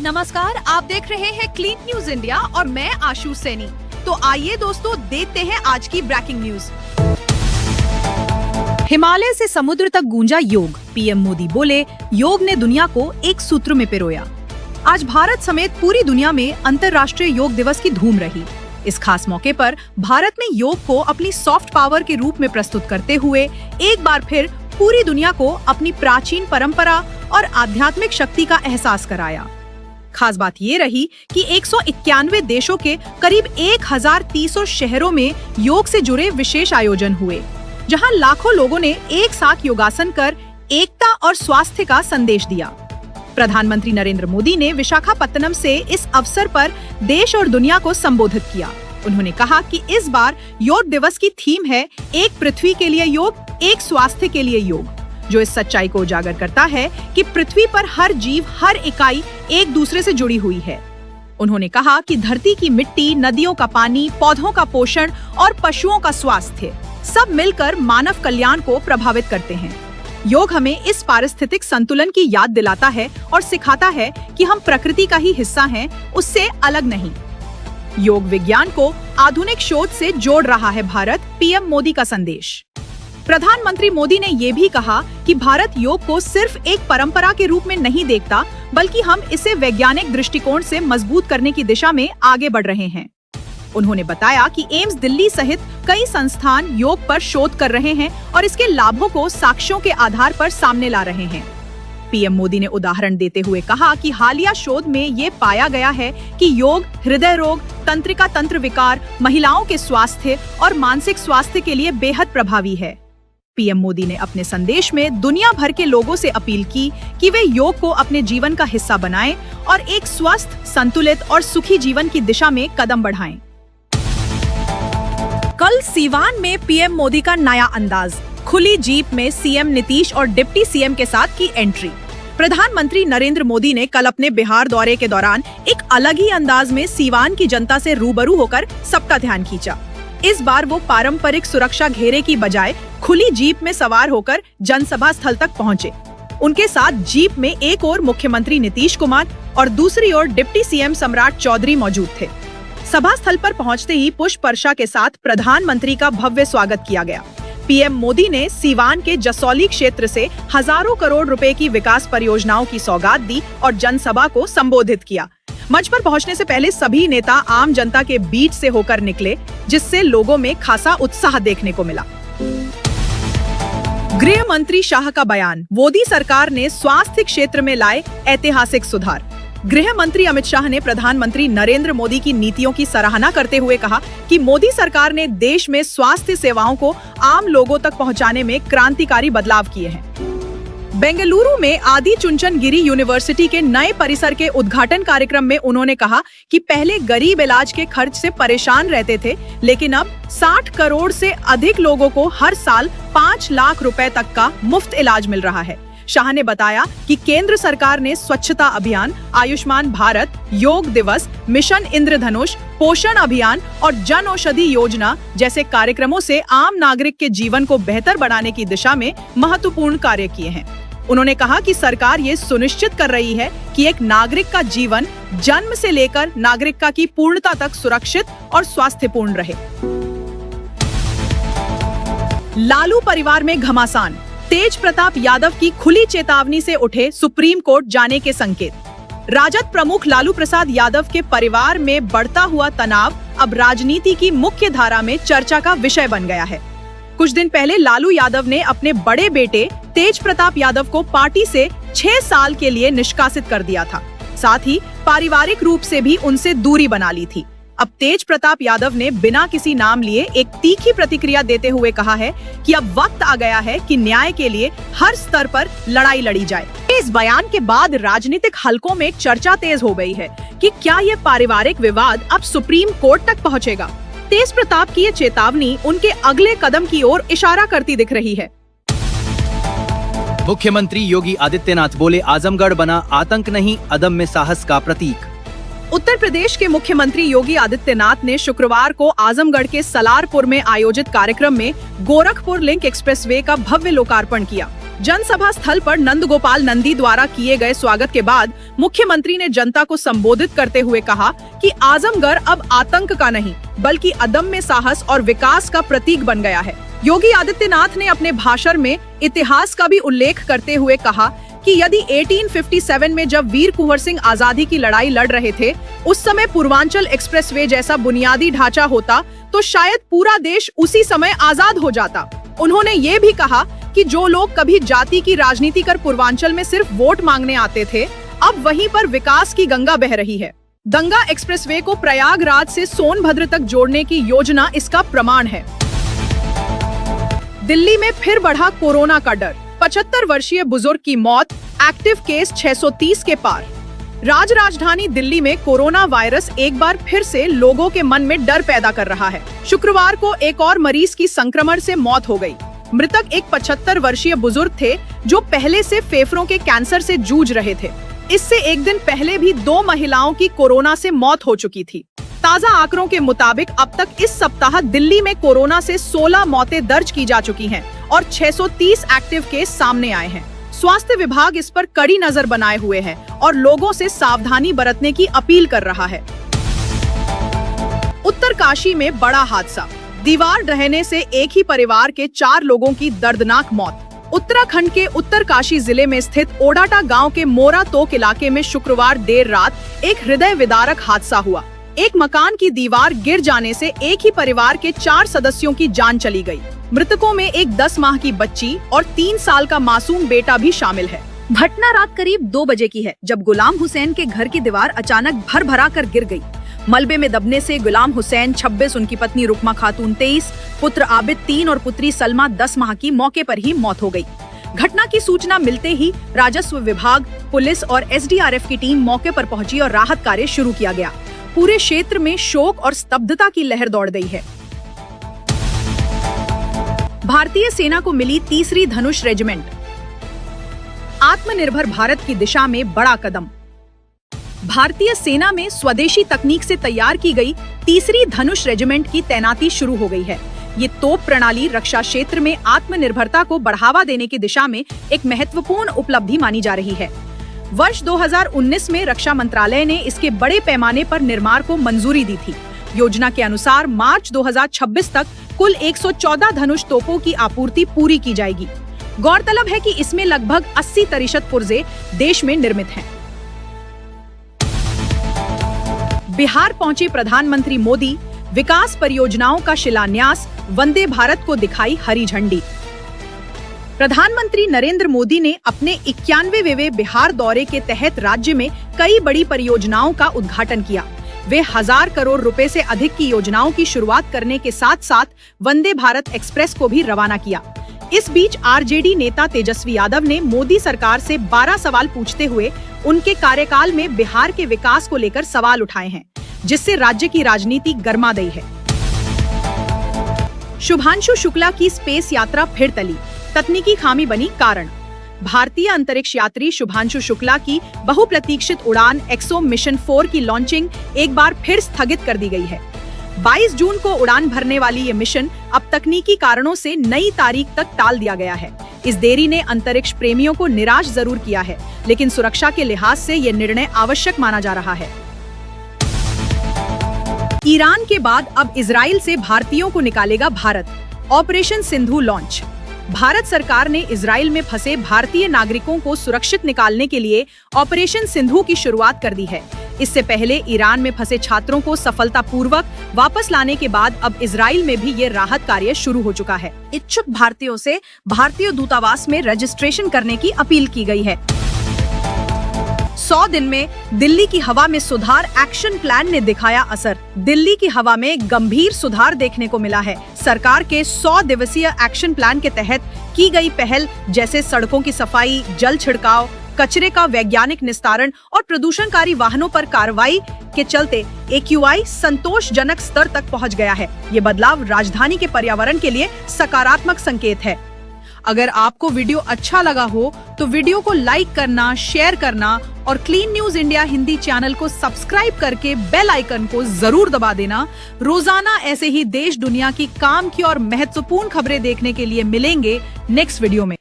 नमस्कार, आप देख रहे हैं क्लीन न्यूज इंडिया और मैं आशु सैनी। तो आइए दोस्तों, देखते हैं आज की ब्रेकिंग न्यूज। हिमालय से समुद्र तक गूंजा योग। पीएम मोदी बोले, योग ने दुनिया को एक सूत्र में पिरोया। आज भारत समेत पूरी दुनिया में अंतर्राष्ट्रीय योग दिवस की धूम रही। इस खास मौके पर भारत ने योग को अपनी सॉफ्ट पावर के रूप में प्रस्तुत करते हुए एक बार फिर पूरी दुनिया को अपनी प्राचीन परंपरा और आध्यात्मिक शक्ति का एहसास कराया। खास बात ये रही कि 191 देशों के करीब 1300 शहरों में योग से जुड़े विशेष आयोजन हुए, जहां लाखों लोगों ने एक साथ योगासन कर एकता और स्वास्थ्य का संदेश दिया। प्रधानमंत्री नरेंद्र मोदी ने विशाखापत्तनम से इस अवसर पर देश और दुनिया को संबोधित किया। उन्होंने कहा कि इस बार योग दिवस की थीम है, एक पृथ्वी के लिए योग, एक स्वास्थ्य के लिए योग, जो इस सच्चाई को उजागर करता है कि पृथ्वी पर हर जीव, हर इकाई एक दूसरे से जुड़ी हुई है। उन्होंने कहा कि धरती की मिट्टी, नदियों का पानी, पौधों का पोषण और पशुओं का स्वास्थ्य सब मिलकर मानव कल्याण को प्रभावित करते हैं। योग हमें इस पारिस्थितिक संतुलन की याद दिलाता है और सिखाता है कि हम प्रकृति का ही हिस्सा हैं, उससे अलग नहीं। योग विज्ञान को आधुनिक शोध से जोड़ रहा है भारत, पीएम मोदी का संदेश। प्रधानमंत्री मोदी ने ये भी कहा कि भारत योग को सिर्फ एक परंपरा के रूप में नहीं देखता, बल्कि हम इसे वैज्ञानिक दृष्टिकोण से मजबूत करने की दिशा में आगे बढ़ रहे हैं। उन्होंने बताया कि एम्स दिल्ली सहित कई संस्थान योग पर शोध कर रहे हैं और इसके लाभों को साक्ष्यों के आधार पर सामने ला रहे हैं। पीएम मोदी ने उदाहरण देते हुए कहा कि हालिया शोध में ये पाया गया है कि योग हृदय रोग, तंत्रिका तंत्र विकार, महिलाओं के स्वास्थ्य और मानसिक स्वास्थ्य के लिए बेहद प्रभावी है। पीएम मोदी ने अपने संदेश में दुनिया भर के लोगों से अपील की कि वे योग को अपने जीवन का हिस्सा बनाएं और एक स्वस्थ, संतुलित और सुखी जीवन की दिशा में कदम बढ़ाएं। कल सीवान में पीएम मोदी का नया अंदाज, खुली जीप में सीएम नीतीश और डिप्टी सीएम के साथ की एंट्री। प्रधानमंत्री नरेंद्र मोदी ने कल अपने बिहार दौरे के दौरान एक अलग ही अंदाज में सीवान की जनता से रूबरू होकर सबका ध्यान खींचा। इस बार वो पारंपरिक सुरक्षा घेरे की बजाय खुली जीप में सवार होकर जनसभा स्थल तक पहुंचे। उनके साथ जीप में एक ओर मुख्यमंत्री नीतीश कुमार और दूसरी ओर डिप्टी सीएम सम्राट चौधरी मौजूद थे। सभा स्थल पर पहुंचते ही पुष्प वर्षा के साथ प्रधानमंत्री का भव्य स्वागत किया गया। पीएम मोदी ने सीवान के जसौली क्षेत्र से हजारों करोड़ रुपए की विकास परियोजनाओं की सौगात दी और जनसभा को संबोधित किया। मंच पर पहुंचने से पहले सभी नेता आम जनता के बीच से होकर निकले, जिससे लोगों में खासा उत्साह देखने को मिला। गृह मंत्री शाह का बयान, मोदी सरकार ने स्वास्थ्य क्षेत्र में लाए ऐतिहासिक सुधार। गृह मंत्री अमित शाह ने प्रधानमंत्री नरेंद्र मोदी की नीतियों की सराहना करते हुए कहा कि मोदी सरकार ने देश में स्वास्थ्य सेवाओं को आम लोगों तक पहुंचाने में क्रांतिकारी बदलाव किए हैं। बेंगलुरु में आदि चुंचनगिरी यूनिवर्सिटी के नए परिसर के उद्घाटन कार्यक्रम में उन्होंने कहा कि पहले गरीब इलाज के खर्च से परेशान रहते थे, लेकिन अब 60 करोड़ से अधिक लोगों को हर साल 5 लाख रुपए तक का मुफ्त इलाज मिल रहा है। शाह ने बताया कि केंद्र सरकार ने स्वच्छता अभियान, आयुष्मान भारत, योग दिवस, मिशन इंद्रधनुष, पोषण अभियान और जन औषधि योजना जैसे कार्यक्रमों से आम नागरिक के जीवन को बेहतर बनाने की दिशा में महत्वपूर्ण कार्य किए हैं। उन्होंने कहा कि सरकार ये सुनिश्चित कर रही है कि एक नागरिक का जीवन जन्म से लेकर नागरिकता की पूर्णता तक सुरक्षित और स्वास्थ्यपूर्ण रहे। लालू परिवार में घमासान, तेज प्रताप यादव की खुली चेतावनी से उठे सुप्रीम कोर्ट जाने के संकेत। राजद प्रमुख लालू प्रसाद यादव के परिवार में बढ़ता हुआ तनाव अब राजनीति की मुख्य धारा में चर्चा का विषय बन गया है। कुछ दिन पहले लालू यादव ने अपने बड़े बेटे तेज प्रताप यादव को पार्टी से 6 साल के लिए निष्कासित कर दिया था। साथ ही पारिवारिक रूप से भी उनसे दूरी बना ली थी। अब तेज प्रताप यादव ने बिना किसी नाम लिए एक तीखी प्रतिक्रिया देते हुए कहा है कि अब वक्त आ गया है कि न्याय के लिए हर स्तर पर लड़ाई लड़ी जाए। इस बयान के बाद राजनीतिक हलकों में चर्चा तेज हो गई है कि क्या ये पारिवारिक विवाद अब सुप्रीम कोर्ट तक पहुंचेगा। तेज प्रताप की ये चेतावनी उनके अगले कदम की ओर इशारा करती दिख रही है। मुख्यमंत्री योगी आदित्यनाथ बोले, आजमगढ़ बना आतंक नहीं, अदम्य साहस का प्रतीक। उत्तर प्रदेश के मुख्यमंत्री योगी आदित्यनाथ ने शुक्रवार को आजमगढ़ के सलारपुर में आयोजित कार्यक्रम में गोरखपुर लिंक एक्सप्रेसवे का भव्य लोकार्पण किया। जनसभा स्थल पर नंदगोपाल नंदी द्वारा किए गए स्वागत के बाद मुख्यमंत्री ने जनता को संबोधित करते हुए कहा कि आजमगढ़ अब आतंक का नहीं बल्कि अदम्य साहस और विकास का प्रतीक बन गया है। योगी आदित्यनाथ ने अपने भाषण में इतिहास का भी उल्लेख करते हुए कहा कि यदि 1857 में जब वीर कुंवर सिंह आजादी की लड़ाई लड़ रहे थे, उस समय पूर्वांचल एक्सप्रेसवे जैसा बुनियादी ढांचा होता तो शायद पूरा देश उसी समय आजाद हो जाता। उन्होंने ये भी कहा कि जो लोग कभी जाति की राजनीति कर पूर्वांचल में सिर्फ वोट मांगने आते थे, अब वहीं पर विकास की गंगा बह रही है। गंगा एक्सप्रेसवे को प्रयागराज से सोनभद्र तक जोड़ने की योजना इसका प्रमाण है। दिल्ली में फिर बढ़ा कोरोना का डर, 75 वर्षीय बुजुर्ग की मौत, एक्टिव केस 630 के पार। राजधानी दिल्ली में कोरोना वायरस एक बार फिर से लोगों के मन में डर पैदा कर रहा है। शुक्रवार को एक और मरीज की संक्रमण से मौत हो गई। मृतक एक 75 वर्षीय बुजुर्ग थे जो पहले से फेफड़ों के कैंसर से जूझ रहे थे। इससे एक दिन पहले भी 2 महिलाओं की कोरोना से मौत हो चुकी थी। ताजा आंकड़ों के मुताबिक अब तक इस सप्ताह दिल्ली में कोरोना से 16 मौतें दर्ज की जा चुकी हैं और 630 एक्टिव केस सामने आए हैं। स्वास्थ्य विभाग इस पर कड़ी नजर बनाए हुए है और लोगों से सावधानी बरतने की अपील कर रहा है। उत्तरकाशी में बड़ा हादसा, दीवार ढहने से एक ही परिवार के 4 लोगों की दर्दनाक मौत। उत्तराखंड के उत्तरकाशी जिले में स्थित ओडाटा गांव के मोरा तोक इलाके में शुक्रवार देर रात एक हृदय विदारक हादसा हुआ। एक मकान की दीवार गिर जाने से एक ही परिवार के 4 सदस्यों की जान चली गई। मृतकों में एक 10 माह की बच्ची और 3 साल का मासूम बेटा भी शामिल है। घटना रात करीब 2 बजे की है, जब गुलाम हुसैन के घर की दीवार अचानक भर कर गिर गई। मलबे में दबने से गुलाम हुसैन 26, उनकी पत्नी रुकमा खातून 23, पुत्र आबिद 3 और पुत्री सलमा 10 माह की मौके पर ही मौत हो गई। घटना की सूचना मिलते ही राजस्व विभाग, पुलिस और SDRF की टीम मौके पर पहुंची और राहत कार्य शुरू किया गया। पूरे क्षेत्र में शोक और स्तब्धता की लहर दौड़ गई है। भारतीय सेना को मिली 3री धनुष रेजिमेंट, आत्मनिर्भर भारत की दिशा में बड़ा कदम। भारतीय सेना में स्वदेशी तकनीक से तैयार की गई 3री धनुष रेजिमेंट की तैनाती शुरू हो गई है। ये तोप प्रणाली रक्षा क्षेत्र में आत्मनिर्भरता को बढ़ावा देने की दिशा में एक महत्वपूर्ण उपलब्धि मानी जा रही है। वर्ष 2019 में रक्षा मंत्रालय ने इसके बड़े पैमाने पर निर्माण को मंजूरी दी थी। योजना के अनुसार मार्च 2026 तक कुल 114 धनुष तोपों की आपूर्ति पूरी की जाएगी। गौरतलब है कि इसमें लगभग 80% पुर्जे देश में निर्मित हैं। बिहार पहुंचे प्रधानमंत्री मोदी, विकास परियोजनाओं का शिलान्यास, वंदे भारत को दिखाई हरी झंडी। प्रधानमंत्री नरेंद्र मोदी ने अपने 91वें बिहार दौरे के तहत राज्य में कई बड़ी परियोजनाओं का उद्घाटन किया। वे 1000 करोड़ रुपए से अधिक की योजनाओं की शुरुआत करने के साथ साथ वंदे भारत एक्सप्रेस को भी रवाना किया। इस बीच RJD नेता तेजस्वी यादव ने मोदी सरकार से 12 सवाल पूछते हुए उनके कार्यकाल में बिहार के विकास को लेकर सवाल उठाए हैं, जिससे राज्य की राजनीति गर्मा गई है। शुभांशु शुक्ला की स्पेस यात्रा फिर टली, तकनीकी खामी बनी कारण। भारतीय अंतरिक्ष यात्री शुभांशु शुक्ला की बहुप्रतीक्षित उड़ान एक्सो मिशन 4 की लॉन्चिंग एक बार फिर स्थगित कर दी गई है। 22 जून को उड़ान भरने वाली ये मिशन अब तकनीकी कारणों से नई तारीख तक टाल दिया गया है। इस देरी ने अंतरिक्ष प्रेमियों को निराश जरूर किया है, लेकिन सुरक्षा के लिहाज से ये निर्णय आवश्यक माना जा रहा है। ईरान के बाद अब इजराइल से भारतीयों को निकालेगा भारत, ऑपरेशन सिंधु लॉन्च। भारत सरकार ने इजराइल में फंसे भारतीय नागरिकों को सुरक्षित निकालने के लिए ऑपरेशन सिंधु की शुरुआत कर दी है। इससे पहले ईरान में फंसे छात्रों को सफलतापूर्वक वापस लाने के बाद अब इजराइल में भी ये राहत कार्य शुरू हो चुका है। इच्छुक भारतीयों से भारतीय दूतावास में रजिस्ट्रेशन करने की अपील की गई है। 100 दिन में दिल्ली की हवा में सुधार, एक्शन प्लान ने दिखाया असर। दिल्ली की हवा में गंभीर सुधार देखने को मिला है। सरकार के 100 दिवसीय एक्शन प्लान के तहत की गई पहल, जैसे सड़कों की सफाई, जल छिड़काव, कचरे का वैज्ञानिक निस्तारण और प्रदूषणकारी वाहनों पर कार्रवाई के चलते AQI संतोषजनक स्तर तक पहुंच गया है। ये बदलाव राजधानी के पर्यावरण के लिए सकारात्मक संकेत है। अगर आपको वीडियो अच्छा लगा हो तो वीडियो को लाइक करना, शेयर करना और clean news India Hindi channel को सब्सक्राइब करके बेल आइकन को जरूर दबा देना। रोजाना ऐसे ही देश दुनिया की काम की और महत्वपूर्ण खबरें देखने के लिए मिलेंगे नेक्स्ट वीडियो में।